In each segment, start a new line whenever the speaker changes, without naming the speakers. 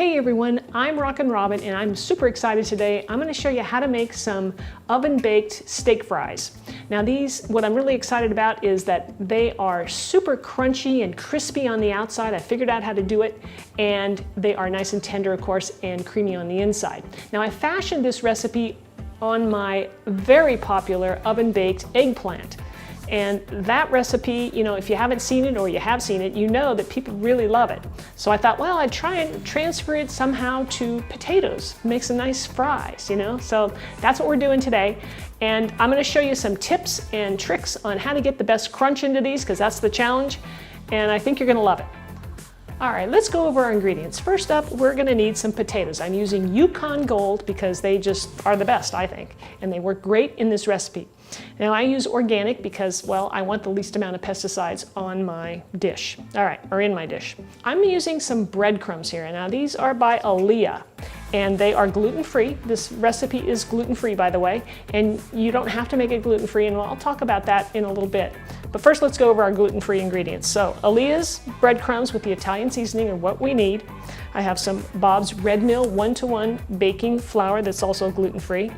Hey everyone, I'm Rockin Robin and I'm super excited today. I'm going to show you how to make some oven-baked steak fries. Now these, what I'm really excited about is that they are super crunchy and crispy on the outside. I figured out how to do it, and they are nice and tender, of course, and creamy on the inside. Now I fashioned this recipe on my very popular oven-baked eggplant. And that recipe, you know, if you haven't seen it or you have seen it, you know that people really love it. So I thought, well, I'd try and transfer it somehow to potatoes, make some nice fries, you know? So that's what we're doing today. And I'm gonna show you some tips and tricks on how to get the best crunch into these, because that's the challenge. And I think you're gonna love it. All right, let's go over our ingredients. First up, we're gonna need some potatoes. I'm using Yukon Gold because they just are the best, I think. And they work great in this recipe. Now I use organic because, well, I want the least amount of pesticides on my dish. All right, or in my dish. I'm using some breadcrumbs here. Now these are by Aleia, and they are gluten-free. This recipe is gluten-free, by the way, and you don't have to make it gluten-free, and I'll talk about that in a little bit. But first, let's go over our gluten-free ingredients. So Aleia's breadcrumbs with the Italian seasoning are what we need. I have some Bob's Red Mill 1-to-1 baking flour that's also gluten-free.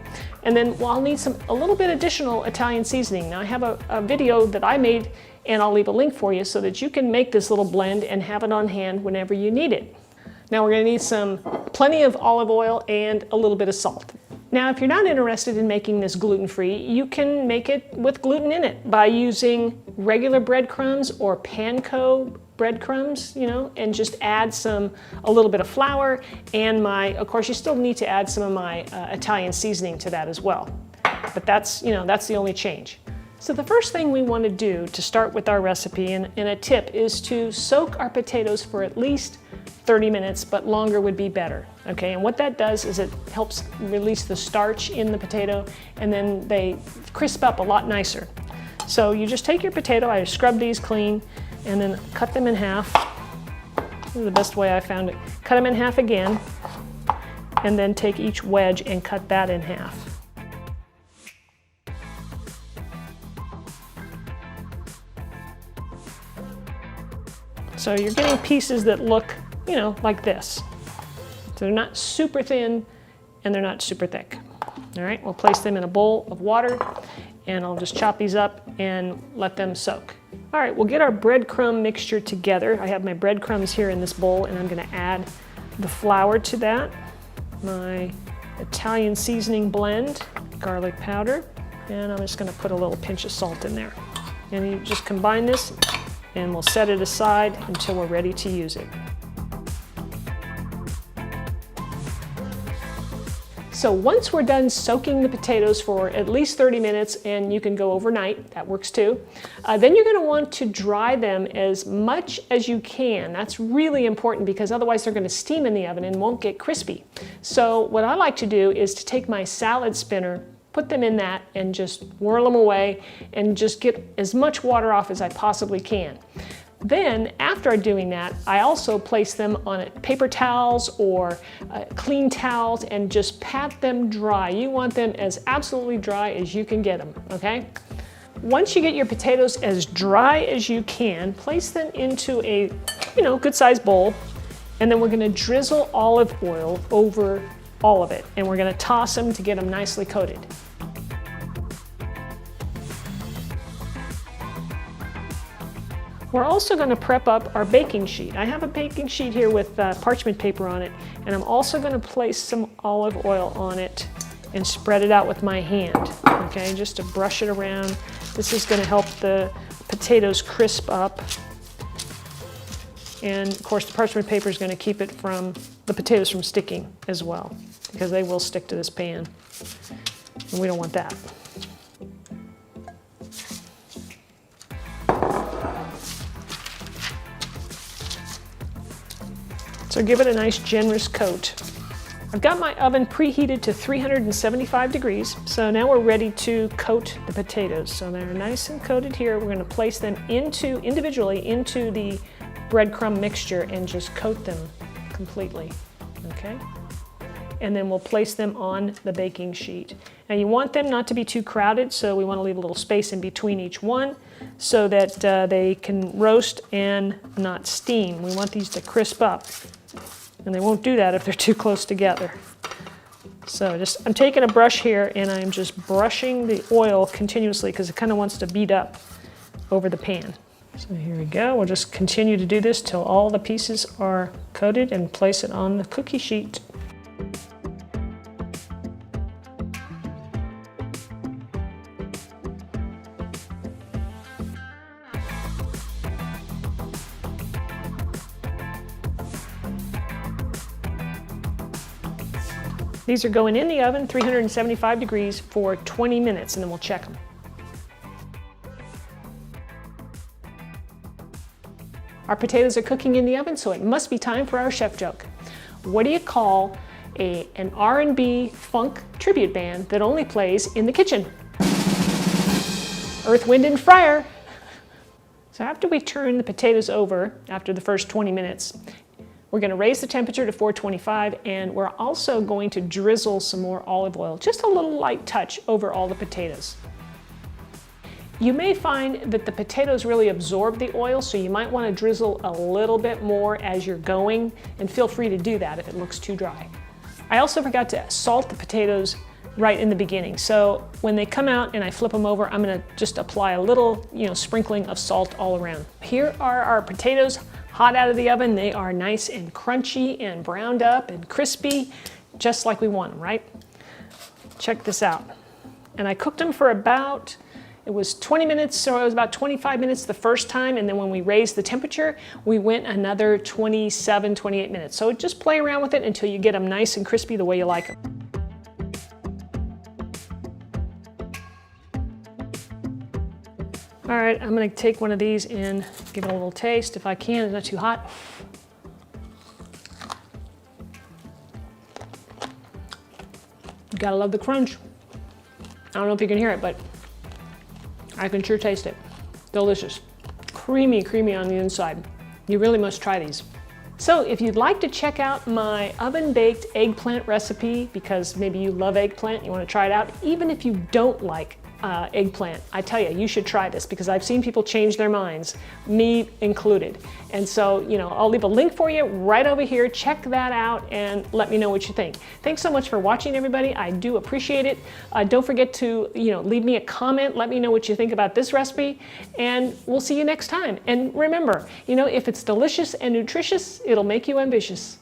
And then I'll need a little bit additional Italian seasoning. Now I have a video that I made, and I'll leave a link for you so that you can make this little blend and have it on hand whenever you need it. Now we're gonna need plenty of olive oil and a little bit of salt. Now, if you're not interested in making this gluten-free, you can make it with gluten in it by using regular breadcrumbs or panko breadcrumbs, you know, and just add a little bit of flour and of course, you still need to add some of my Italian seasoning to that as well. But that's the only change. So the first thing we want to do to start with our recipe, and a tip, is to soak our potatoes for at least 30 minutes, but longer would be better, okay? And what that does is it helps release the starch in the potato, and then they crisp up a lot nicer. So you just take your potato, I scrub these clean, and then cut them in half. This is the best way I found it. Cut them in half again, and then take each wedge and cut that in half. So you're getting pieces that look, you know, like this. So they're not super thin and they're not super thick. All right, we'll place them in a bowl of water, and I'll just chop these up and let them soak. All right, we'll get our breadcrumb mixture together. I have my breadcrumbs here in this bowl, and I'm gonna add the flour to that, my Italian seasoning blend, garlic powder, and I'm just gonna put a little pinch of salt in there. And you just combine this, and we'll set it aside until we're ready to use it. So once we're done soaking the potatoes for at least 30 minutes, and you can go overnight, that works too, then you're gonna want to dry them as much as you can. That's really important because otherwise they're gonna steam in the oven and won't get crispy. So what I like to do is to take my salad spinner, put them in that, and just whirl them away and just get as much water off as I possibly can. Then, after doing that, I also place them on paper towels or clean towels and just pat them dry. You want them as absolutely dry as you can get them, okay? Once you get your potatoes as dry as you can, place them into a, good-sized bowl, and then we're gonna drizzle olive oil over all of it, and we're gonna toss them to get them nicely coated. We're also going to prep up our baking sheet. I have a baking sheet here with parchment paper on it, and I'm also going to place some olive oil on it and spread it out with my hand, okay, just to brush it around. This is going to help the potatoes crisp up. And of course the parchment paper is going to keep the potatoes from sticking as well, because they will stick to this pan, and we don't want that. So give it a nice generous coat. I've got my oven preheated to 375 degrees, so now we're ready to coat the potatoes. So they're nice and coated here. We're going to place them individually into the breadcrumb mixture and just coat them completely, okay? And then we'll place them on the baking sheet. Now you want them not to be too crowded, so we want to leave a little space in between each one so that they can roast and not steam. We want these to crisp up. and they won't do that if they're too close together. So I'm taking a brush here and I'm just brushing the oil continuously because it kind of wants to bead up over the pan. So here we go. We'll just continue to do this till all the pieces are coated and place it on the cookie sheet. These are going in the oven, 375 degrees for 20 minutes, and then we'll check them. Our potatoes are cooking in the oven, so it must be time for our chef joke. What do you call an R&B funk tribute band that only plays in the kitchen? Earth, Wind, and Fire. So after we turn the potatoes over, after the first 20 minutes, we're going to raise the temperature to 425, and we're also going to drizzle some more olive oil, just a little light touch over all the potatoes. You may find that the potatoes really absorb the oil, so you might want to drizzle a little bit more as you're going, and feel free to do that if it looks too dry. I also forgot to salt the potatoes right in the beginning, so when they come out and I flip them over, I'm going to just apply a little, sprinkling of salt all around. Here are our potatoes, hot out of the oven. They are nice and crunchy and browned up and crispy, just like we want them, right? Check this out. And I cooked them for about, it was 20 minutes, so it was about 25 minutes the first time, and then when we raised the temperature, we went another 27, 28 minutes. So just play around with it until you get them nice and crispy the way you like them. All right, I'm gonna take one of these and give it a little taste if I can. It's not too hot. You gotta love the crunch. I don't know if you can hear it, but I can sure taste it. Delicious. Creamy, creamy on the inside. You really must try these. So if you'd like to check out my oven-baked eggplant recipe, because maybe you love eggplant, you wanna try it out, even if you don't like eggplant, I tell you, you should try this because I've seen people change their minds, me included. And so, I'll leave a link for you right over here. Check that out and let me know what you think. Thanks so much for watching, everybody. I do appreciate it. Don't forget to, leave me a comment. Let me know what you think about this recipe, and we'll see you next time. And remember, if it's delicious and nutritious, it'll make you ambitious.